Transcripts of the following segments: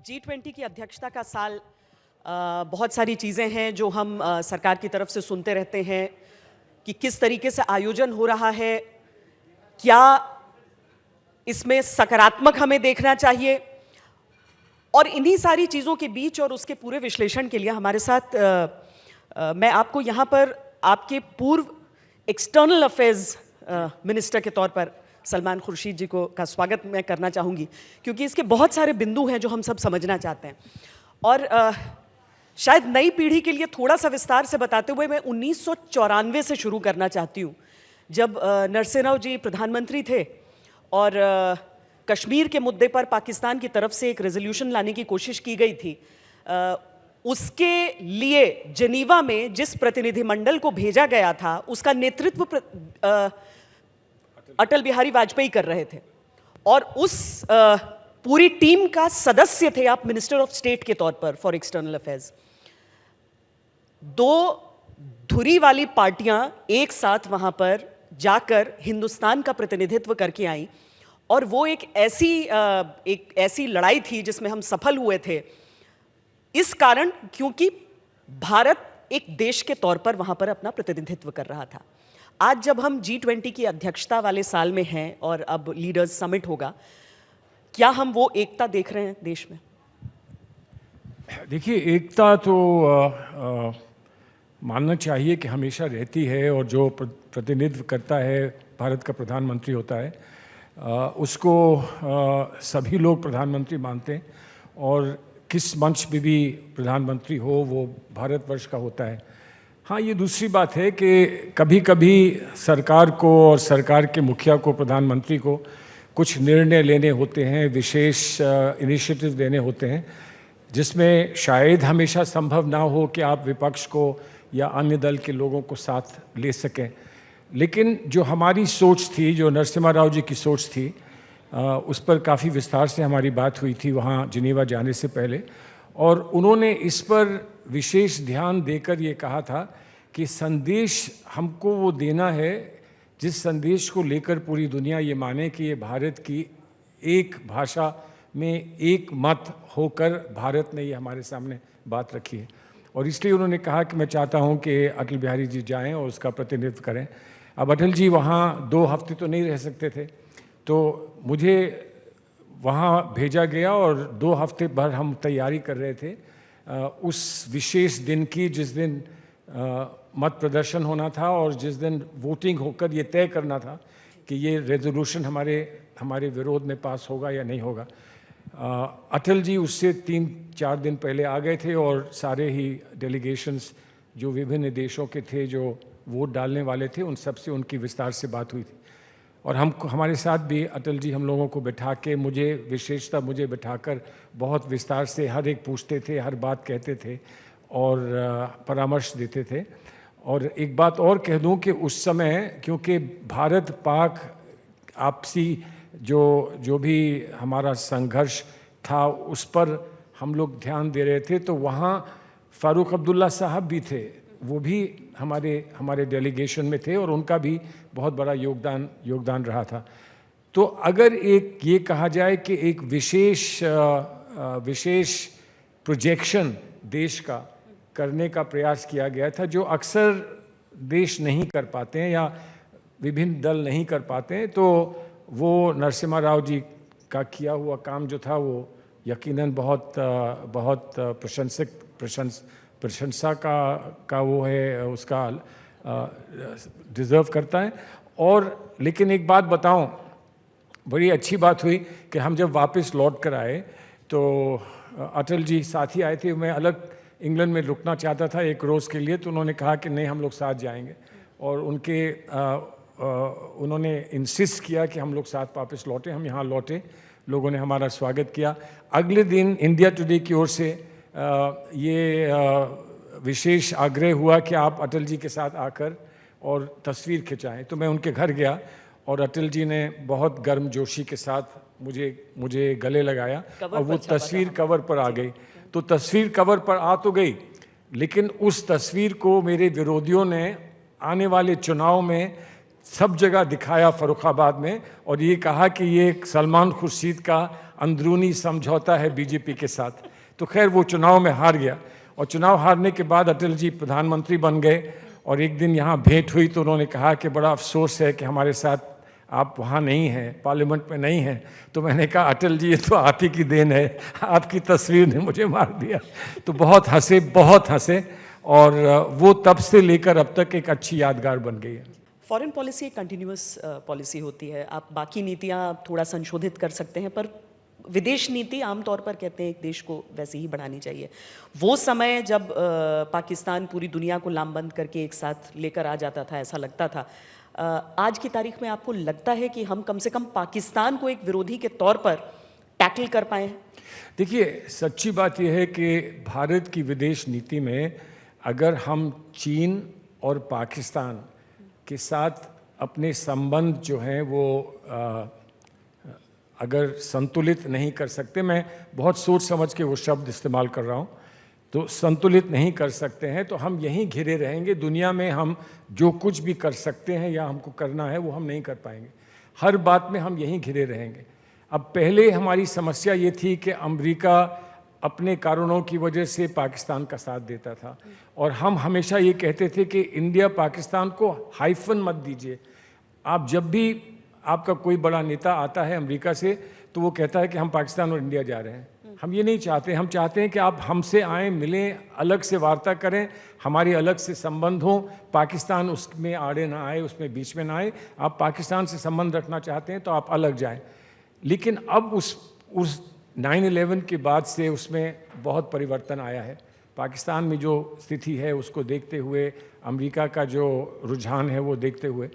G20 की अध्यक्षता का साल बहुत सारी चीज़ें हैं जो हम सरकार की तरफ से सुनते रहते हैं कि किस तरीके से आयोजन हो रहा है, क्या इसमें सकारात्मक हमें देखना चाहिए। और इन्हीं सारी चीज़ों के बीच और उसके पूरे विश्लेषण के लिए हमारे साथ मैं आपको यहाँ पर आपके पूर्व एक्सटर्नल अफेयर्स मिनिस्टर के तौर पर सलमान खुर्शीद जी को का स्वागत मैं करना चाहूँगी, क्योंकि इसके बहुत सारे बिंदु हैं जो हम सब समझना चाहते हैं। और शायद नई पीढ़ी के लिए थोड़ा सा विस्तार से बताते हुए मैं 1994 से शुरू करना चाहती हूँ, जब नरसिम्हा जी प्रधानमंत्री थे और कश्मीर के मुद्दे पर पाकिस्तान की तरफ से एक रेजोल्यूशन लाने की कोशिश की गई थी। उसके लिए जेनीवा में जिस प्रतिनिधिमंडल को भेजा गया था उसका नेतृत्व अटल बिहारी वाजपेयी कर रहे थे, और उस पूरी टीम का सदस्य थे आप मिनिस्टर ऑफ स्टेट के तौर पर फॉर एक्सटर्नल अफेयर्स। दो धुरी वाली पार्टियां एक साथ वहां पर जाकर हिंदुस्तान का प्रतिनिधित्व करके आई, और वो एक ऐसी लड़ाई थी जिसमें हम सफल हुए थे, इस कारण क्योंकि भारत एक देश के तौर पर वहां पर अपना प्रतिनिधित्व कर रहा था। आज जब हम G20 की अध्यक्षता वाले साल में हैं और अब लीडर्स समिट होगा, क्या हम वो एकता देख रहे हैं देश में? देखिए, एकता तो मानना चाहिए कि हमेशा रहती है, और जो प्रतिनिधित्व करता है भारत का प्रधानमंत्री होता है, उसको सभी लोग प्रधानमंत्री मानते हैं, और किस मंच पे भी प्रधानमंत्री हो वो भारतवर्ष का होता है। हाँ, ये दूसरी बात है कि कभी कभी सरकार को और सरकार के मुखिया को, प्रधानमंत्री को कुछ निर्णय लेने होते हैं, विशेष इनिशिएटिव लेने होते हैं, जिसमें शायद हमेशा संभव ना हो कि आप विपक्ष को या अन्य दल के लोगों को साथ ले सकें। लेकिन जो हमारी सोच थी, जो नरसिम्हा राव जी की सोच थी, उस पर काफ़ी विस्तार से हमारी बात हुई थी वहाँ जिनेवा जाने से पहले, और उन्होंने इस पर विशेष ध्यान देकर ये कहा था कि संदेश हमको वो देना है जिस संदेश को लेकर पूरी दुनिया ये माने कि ये भारत की एक भाषा में एक मत होकर भारत ने ये हमारे सामने बात रखी है। और इसलिए उन्होंने कहा कि मैं चाहता हूँ कि अटल बिहारी जी जाएं और उसका प्रतिनिधित्व करें। अब अटल जी वहाँ 2 हफ्ते तो नहीं रह सकते थे, तो मुझे वहाँ भेजा गया, और 2 हफ्ते भर हम तैयारी कर रहे थे उस विशेष दिन की, जिस दिन मत प्रदर्शन होना था और जिस दिन वोटिंग होकर ये तय करना था कि ये रेजोल्यूशन हमारे विरोध में पास होगा या नहीं होगा। अटल जी उससे 3-4 दिन पहले आ गए थे, और सारे ही डेलीगेशंस जो विभिन्न देशों के थे जो वोट डालने वाले थे, उन सब से उनकी विस्तार से बात हुई थी। और हमारे साथ भी अटल जी हम लोगों को बिठा के, मुझे बिठाकर बहुत विस्तार से हर एक पूछते थे, हर बात कहते थे और परामर्श देते थे। और एक बात और कह दूं कि उस समय क्योंकि भारत पाक आपसी जो भी हमारा संघर्ष था उस पर हम लोग ध्यान दे रहे थे, तो वहाँ फारूक अब्दुल्ला साहब भी थे, वो भी हमारे डेलीगेशन में थे, और उनका भी बहुत बड़ा योगदान रहा था। तो अगर एक ये कहा जाए कि एक विशेष प्रोजेक्शन देश का करने का प्रयास किया गया था, जो अक्सर देश नहीं कर पाते हैं या विभिन्न दल नहीं कर पाते हैं, तो वो नरसिम्हा राव जी का किया हुआ काम जो था वो यकीनन बहुत प्रशंसा का वो है, उसका डिज़र्व करता है। और लेकिन एक बात बताऊं, बड़ी अच्छी बात हुई कि हम जब वापस लौट कर आए तो अटल जी साथ ही आए थे। मैं अलग इंग्लैंड में रुकना चाहता था 1 रोज़ के लिए, तो उन्होंने कहा कि नहीं, हम लोग साथ जाएंगे, और उन्होंने इंसिस्ट किया कि हम लोग साथ वापस लौटे। हम यहाँ लौटे, लोगों ने हमारा स्वागत किया। अगले दिन इंडिया टुडे की ओर से ये विशेष आग्रह हुआ कि आप अटल जी के साथ आकर और तस्वीर खिंचाएं। तो मैं उनके घर गया, और अटल जी ने बहुत गर्मजोशी के साथ मुझे गले लगाया, और वो तस्वीर कवर पर आ गई। तो तस्वीर कवर पर आ तो गई, लेकिन उस तस्वीर को मेरे विरोधियों ने आने वाले चुनाव में सब जगह दिखाया फर्रुखाबाद में, और ये कहा कि ये सलमान खुर्शीद का अंदरूनी समझौता है बीजेपी के साथ। तो खैर वो चुनाव में हार गया, और चुनाव हारने के बाद अटल जी प्रधानमंत्री बन गए, और एक दिन यहाँ भेंट हुई तो उन्होंने कहा कि बड़ा अफसोस है कि हमारे साथ आप वहाँ नहीं हैं, पार्लियामेंट में नहीं हैं। तो मैंने कहा अटल जी ये तो आप ही की देन है, आपकी तस्वीर ने मुझे मार दिया। तो बहुत हंसे, और वो तब से लेकर अब तक एक अच्छी यादगार बन गई है। फॉरेन पॉलिसी एक कंटिन्यूअस पॉलिसी होती है, आप बाकी नीतियां थोड़ा संशोधित कर सकते हैं, पर विदेश नीति आमतौर पर कहते हैं एक देश को वैसे ही बढ़ानी चाहिए। वो समय जब पाकिस्तान पूरी दुनिया को लामबंद करके एक साथ लेकर आ जाता था, ऐसा लगता था, आज की तारीख में आपको लगता है कि हम कम से कम पाकिस्तान को एक विरोधी के तौर पर टैकल कर पाए हैं? देखिए, सच्ची बात यह है कि भारत की विदेश नीति में अगर हम चीन और पाकिस्तान के साथ अपने संबंध जो हैं वो अगर संतुलित नहीं कर सकते, मैं बहुत सोच समझ के वो शब्द इस्तेमाल कर रहा हूँ, तो संतुलित नहीं कर सकते हैं तो हम यहीं घिरे रहेंगे। दुनिया में हम जो कुछ भी कर सकते हैं या हमको करना है वो हम नहीं कर पाएंगे। हर बात में हम यहीं घिरे रहेंगे। अब पहले हमारी समस्या ये थी कि अमेरिका अपने कारणों की वजह से पाकिस्तान का साथ देता था, और हम हमेशा ये कहते थे कि इंडिया पाकिस्तान को हाइफन मत दीजिए। आप जब भी आपका कोई बड़ा नेता आता है अमेरिका से तो वो कहता है कि हम पाकिस्तान और इंडिया जा रहे हैं। हम ये नहीं चाहते, हम चाहते हैं कि आप हमसे आएँ, मिलें, अलग से वार्ता करें, हमारी अलग से संबंध हों, पाकिस्तान उसमें आड़े ना आए, उसमें बीच में ना आए। आप पाकिस्तान से संबंध रखना चाहते हैं तो आप अलग जाएं। लेकिन अब उस 9/11 के बाद से उसमें बहुत परिवर्तन आया है। पाकिस्तान में जो स्थिति है उसको देखते हुए, अमेरिका का जो रुझान है वो देखते हुए,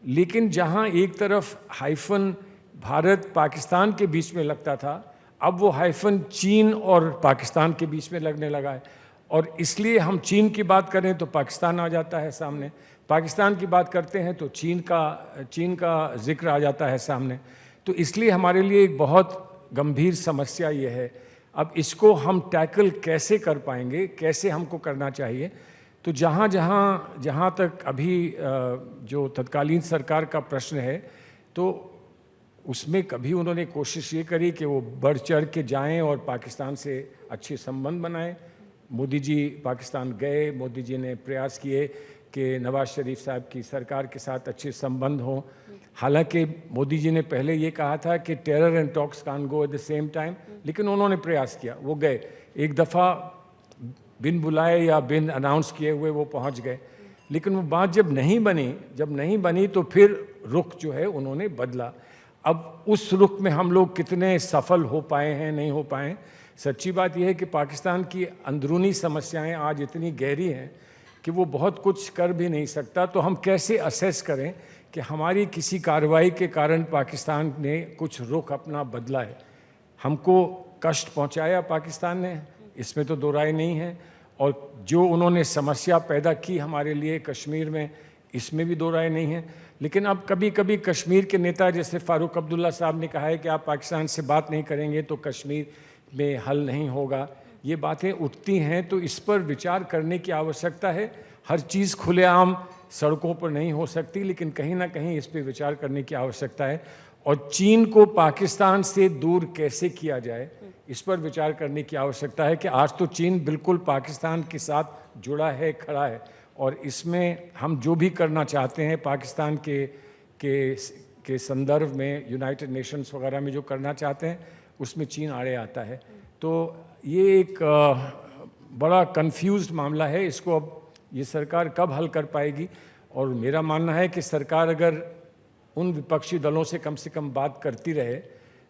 लेकिन जहां एक तरफ हाइफन भारत पाकिस्तान के बीच में लगता था, अब वो हाइफन चीन और पाकिस्तान के बीच में लगने लगा है। और इसलिए हम चीन की बात करें तो पाकिस्तान आ जाता है सामने, पाकिस्तान की बात करते हैं तो चीन का जिक्र आ जाता है सामने। तो इसलिए हमारे लिए एक बहुत गंभीर समस्या ये है। अब इसको हम टैकल कैसे कर पाएंगे, कैसे हमको करना चाहिए? तो जहाँ तक अभी जो तत्कालीन सरकार का प्रश्न है, तो उसमें कभी उन्होंने कोशिश ये करी कि वो बढ़ चढ़ के जाएं और पाकिस्तान से अच्छे संबंध बनाएं। मोदी जी पाकिस्तान गए, मोदी जी ने प्रयास किए कि नवाज शरीफ साहब की सरकार के साथ अच्छे संबंध हों। हालांकि मोदी जी ने पहले ये कहा था कि terror and talks can go at the same time, लेकिन उन्होंने प्रयास किया, वो गए। एक दफ़ा बिन बुलाए या बिन अनाउंस किए हुए वो पहुंच गए, लेकिन वो बात जब नहीं बनी तो फिर रुख जो है उन्होंने बदला। अब उस रुख में हम लोग कितने सफल हो पाए हैं, नहीं हो पाए। सच्ची बात यह है कि पाकिस्तान की अंदरूनी समस्याएं आज इतनी गहरी हैं कि वो बहुत कुछ कर भी नहीं सकता। तो हम कैसे असेस करें कि हमारी किसी कार्रवाई के कारण पाकिस्तान ने कुछ रुख अपना बदला है? हमको कष्ट पहुंचाया पाकिस्तान ने, इसमें तो दो राय नहीं है, और जो उन्होंने समस्या पैदा की हमारे लिए कश्मीर में, इसमें भी दो राय नहीं है। लेकिन अब कभी कभी कश्मीर के नेता जैसे फारूक अब्दुल्ला साहब ने कहा है कि आप पाकिस्तान से बात नहीं करेंगे तो कश्मीर में हल नहीं होगा। ये बातें उठती हैं, तो इस पर विचार करने की आवश्यकता है। हर चीज़ खुलेआम सड़कों पर नहीं हो सकती, लेकिन कहीं ना कहीं इस पर विचार करने की आवश्यकता है। और चीन को पाकिस्तान से दूर कैसे किया जाए, इस पर विचार करने की आवश्यकता है कि आज तो चीन बिल्कुल पाकिस्तान के साथ जुड़ा है, खड़ा है, और इसमें हम जो भी करना चाहते हैं पाकिस्तान के संदर्भ में, यूनाइटेड नेशंस वगैरह में जो करना चाहते हैं, उसमें चीन आड़े आता है। तो ये एक बड़ा कंफ्यूज्ड मामला है। इसको अब ये सरकार कब हल कर पाएगी? और मेरा मानना है कि सरकार अगर उन विपक्षी दलों से कम बात करती रहे,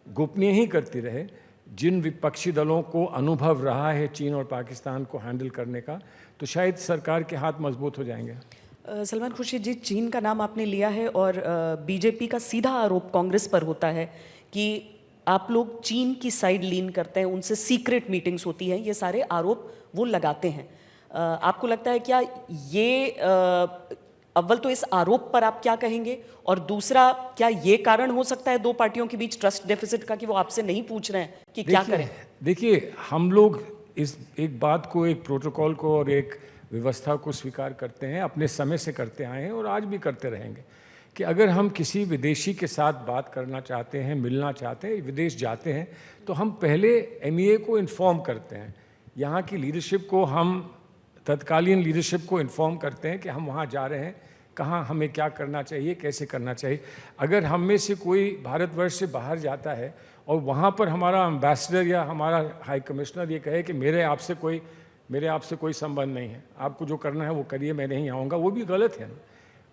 गोपनीय ही करती रहे, जिन विपक्षी दलों को अनुभव रहा है चीन और पाकिस्तान को हैंडल करने का, तो शायद सरकार के हाथ मजबूत हो जाएंगे। सलमान खुर्शीद जी, चीन का नाम आपने लिया है और बीजेपी का सीधा आरोप कांग्रेस पर होता है कि आप लोग चीन की साइड लीन करते हैं, उनसे सीक्रेट मीटिंग्स होती हैं, ये सारे आरोप वो लगाते हैं। आपको लगता है क्या ये अव्वल तो इस आरोप पर आप क्या कहेंगे, और दूसरा क्या ये कारण हो सकता है दो पार्टियों के बीच ट्रस्ट डेफिसिट का कि वो आपसे नहीं पूछ रहे हैं कि क्या करें? देखिए, हम लोग इस एक बात को, एक प्रोटोकॉल को और एक व्यवस्था को स्वीकार करते हैं, अपने समय से करते आए हैं और आज भी करते रहेंगे कि अगर हम किसी विदेशी के साथ बात करना चाहते हैं, मिलना चाहते हैं, विदेश जाते हैं, तो हम पहले MEA को इन्फॉर्म करते हैं, यहाँ की लीडरशिप को हम तत्कालीन लीडरशिप को इन्फॉर्म करते हैं कि हम वहाँ जा रहे हैं, कहाँ हमें क्या करना चाहिए, कैसे करना चाहिए। अगर हम में से कोई भारतवर्ष से बाहर जाता है और वहाँ पर हमारा एम्बेसडर या हमारा हाई कमिश्नर ये कहे कि मेरे आपसे कोई संबंध नहीं है, आपको जो करना है वो करिए, मैं नहीं आऊँगा, वो भी गलत है।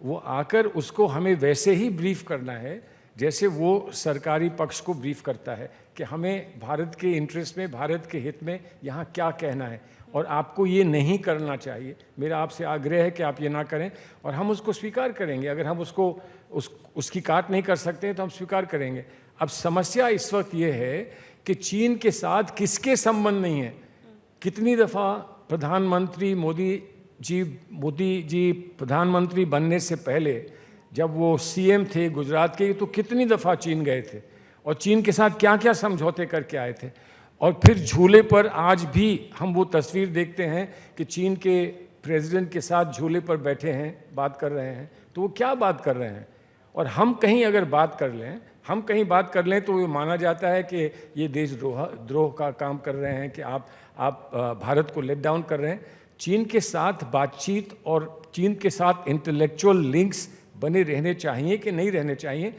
वो आकर उसको हमें वैसे ही ब्रीफ करना है जैसे वो सरकारी पक्ष को ब्रीफ करता है कि हमें भारत के इंटरेस्ट में, भारत के हित में यहाँ क्या कहना है और आपको ये नहीं करना चाहिए। मेरा आपसे आग्रह है कि आप ये ना करें, और हम उसको स्वीकार करेंगे। अगर हम उसकी काट नहीं कर सकते हैं तो हम स्वीकार करेंगे। अब समस्या इस वक्त ये है कि चीन के साथ किसके संबंध नहीं है। कितनी दफ़ा प्रधानमंत्री मोदी जी प्रधानमंत्री बनने से पहले जब वो CM थे गुजरात के, तो कितनी दफ़ा चीन गए थे और चीन के साथ क्या क्या समझौते करके आए थे। और फिर झूले पर आज भी हम वो तस्वीर देखते हैं कि चीन के प्रेसिडेंट के साथ झूले पर बैठे हैं, बात कर रहे हैं, तो वो क्या बात कर रहे हैं। और हम कहीं अगर बात कर लें तो ये माना जाता है कि ये देशद्रोह का काम कर रहे हैं, कि आप भारत को लेट डाउन कर रहे हैं। चीन के साथ बातचीत और चीन के साथ इंटेलेक्चुअल लिंक्स बने रहने चाहिए कि नहीं रहने चाहिए,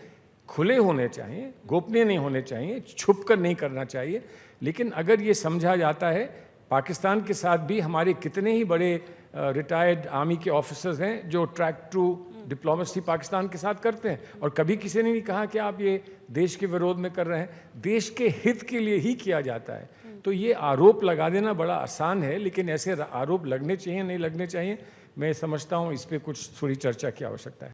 खुले होने चाहिए, गोपनीय नहीं होने चाहिए, छुप कर नहीं करना चाहिए। लेकिन अगर ये समझा जाता है, पाकिस्तान के साथ भी हमारे कितने ही बड़े रिटायर्ड आर्मी के ऑफिसर्स हैं जो ट्रैक टू डिप्लोमेसी पाकिस्तान के साथ करते हैं, और कभी किसी ने नहीं कहा कि आप ये देश के विरोध में कर रहे हैं, देश के हित के लिए ही किया जाता है। तो ये आरोप लगा देना बड़ा आसान है, लेकिन ऐसे आरोप लगने चाहिए नहीं लगने चाहिए, मैं समझता हूँ इस पर कुछ थोड़ी चर्चा की आवश्यकता है।